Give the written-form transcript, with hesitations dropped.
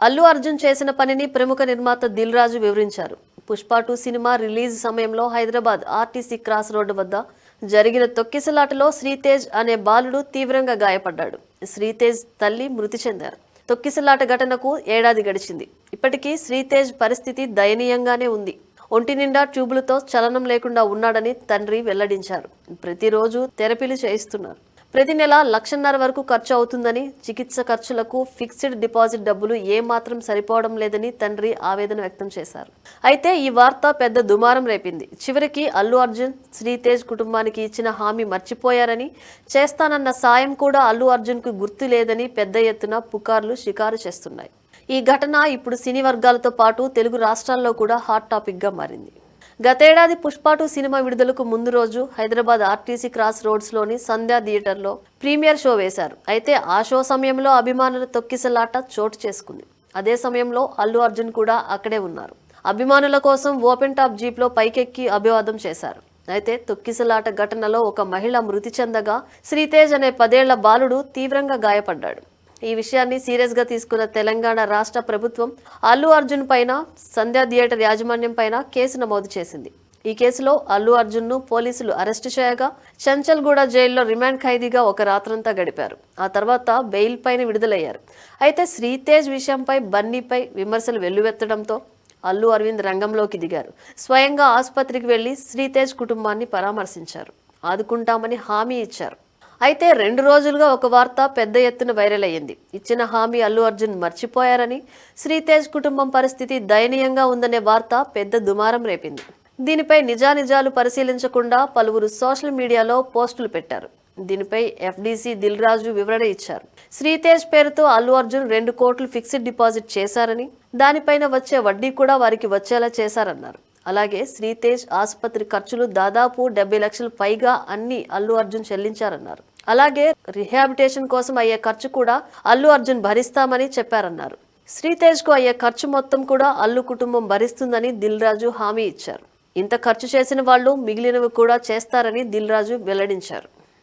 అల్లు అర్జున్ చేసిన పనిని ప్రముఖ నిర్మాత దిల్ రాజు వివరించారు. పుష్ప 2 సినిమా రిలీజ్ సమయంలో హైదరాబాద్ ఆర్టీసీ క్రాస్ రోడ్డు వద్ద జరిగిన తొక్కిసలాటలో శ్రీతేజ్ అనే బాలుడు తీవ్రంగా గాయపడ్డాడు. శ్రీతేజ్ తల్లి మృతి చెందారు. తొక్కిసలాట ఘటనకు ఏడాది గడిచింది. ఇప్పటికీ శ్రీతేజ్ పరిస్థితి దయనీయంగానే ఉంది. ఒంటి నిండా ట్యూబులతో చలనం లేకుండా ఉన్నాడని తండ్రి వెల్లడించారు. ప్రతిరోజు థెరపీలు చేయిస్తున్నారు. ప్రతి నెల 1,50,000 వరకు ఖర్చు అవుతుందని, చికిత్స ఖర్చులకు ఫిక్స్డ్ డిపాజిట్ డబ్బులు ఏమాత్రం సరిపోవడం లేదని తండ్రి ఆవేదన వ్యక్తం చేశారు. అయితే ఈ వార్త పెద్ద దుమారం రేపింది. చివరికి అల్లు అర్జున్ శ్రీతేజ్ కుటుంబానికి ఇచ్చిన హామీ మర్చిపోయారని, చేస్తానన్న సాయం కూడా అల్లు అర్జున్కు గుర్తు లేదని పెద్ద ఎత్తున పుకార్లు షికారు చేస్తున్నాయి. ఈ ఘటన ఇప్పుడు సినీ వర్గాలతో పాటు తెలుగు రాష్ట్రాల్లో కూడా హాట్ టాపిక్గా మారింది. గతేడాది పుష్ప 2 సినిమా విడుదలకు ముందు రోజు హైదరాబాద్ ఆర్టీసీ క్రాస్ రోడ్స్లోని సంధ్యా థియేటర్లో ప్రీమియర్ షో వేశారు. అయితే ఆ షో సమయంలో అభిమానుల తొక్కిసలాట చోటు చేసుకుంది. అదే సమయంలో అల్లు అర్జున్ కూడా అక్కడే ఉన్నారు. అభిమానుల కోసం ఓపెన్ టాప్ జీప్లో పైకెక్కి అభివాదం చేశారు. అయితే తొక్కిసలాట ఘటనలో ఒక మహిళ మృతి చెందగా శ్రీతేజ్ అనే 10 ఏళ్ల బాలుడు తీవ్రంగా గాయపడ్డాడు. ఈ విషయాన్ని సీరియస్ గా తీసుకున్న తెలంగాణ రాష్ట్ర ప్రభుత్వం అల్లు అర్జున్ పైన, సంధ్యా థియేటర్ యాజమాన్యం పైన కేసు నమోదు చేసింది. ఈ కేసులో అల్లు అర్జున్ ను పోలీసులు అరెస్టు చేయగా చంచల్గూడ జైల్లో రిమాండ్ ఖైదీగా ఒక రాత్రంతా గడిపారు. ఆ తర్వాత బెయిల్ పైన విడుదలయ్యారు. అయితే శ్రీతేజ్ విషయంపై బన్నీపై విమర్శలు వెల్లువెత్తడంతో అల్లు అరవింద్ రంగంలోకి దిగారు. స్వయంగా ఆసుపత్రికి వెళ్లి శ్రీతేజ్ కుటుంబాన్ని పరామర్శించారు. ఆదుకుంటామని హామీ ఇచ్చారు. అయితే 2 రోజులుగా ఒక వార్త పెద్ద ఎత్తున వైరల్ అయ్యింది. ఇచ్చిన హామీ అల్లు అర్జున్ మర్చిపోయారని, శ్రీతేజ్ కుటుంబం పరిస్థితి దయనీయంగా ఉందనే వార్త పెద్ద దుమారం రేపింది. దీనిపై నిజానిజాలు పరిశీలించకుండా పలువురు సోషల్ మీడియాలో పోస్టులు పెట్టారు. దీనిపై ఎఫ్డీసీ దిల్ రాజు వివరణ ఇచ్చారు. శ్రీతేజ్ పేరుతో అల్లు అర్జున్ 2 కోట్లు ఫిక్స్డ్ డిపాజిట్ చేశారని, దానిపైన వచ్చే వడ్డీ కూడా వారికి వచ్చేలా చేశారన్నారు. అలాగే శ్రీతేజ్ ఆసుపత్రి ఖర్చులు దాదాపు 70 లక్షలు పైగా అన్ని అల్లు అర్జున్ చెల్లించారన్నారు. అలాగే రిహాబిటేషన్ కోసం అయ్యే ఖర్చు కూడా అల్లు అర్జున్ భరిస్తామని చెప్పారన్నారు. శ్రీతేజ్ కు అయ్యే ఖర్చు మొత్తం కూడా అల్లు కుటుంబం భరిస్తుందని దిల్ రాజు హామీ ఇచ్చారు. ఇంత ఖర్చు చేసిన వాళ్ళు మిగిలినవి కూడా చేస్తారని దిల్ రాజు వెల్లడించారు.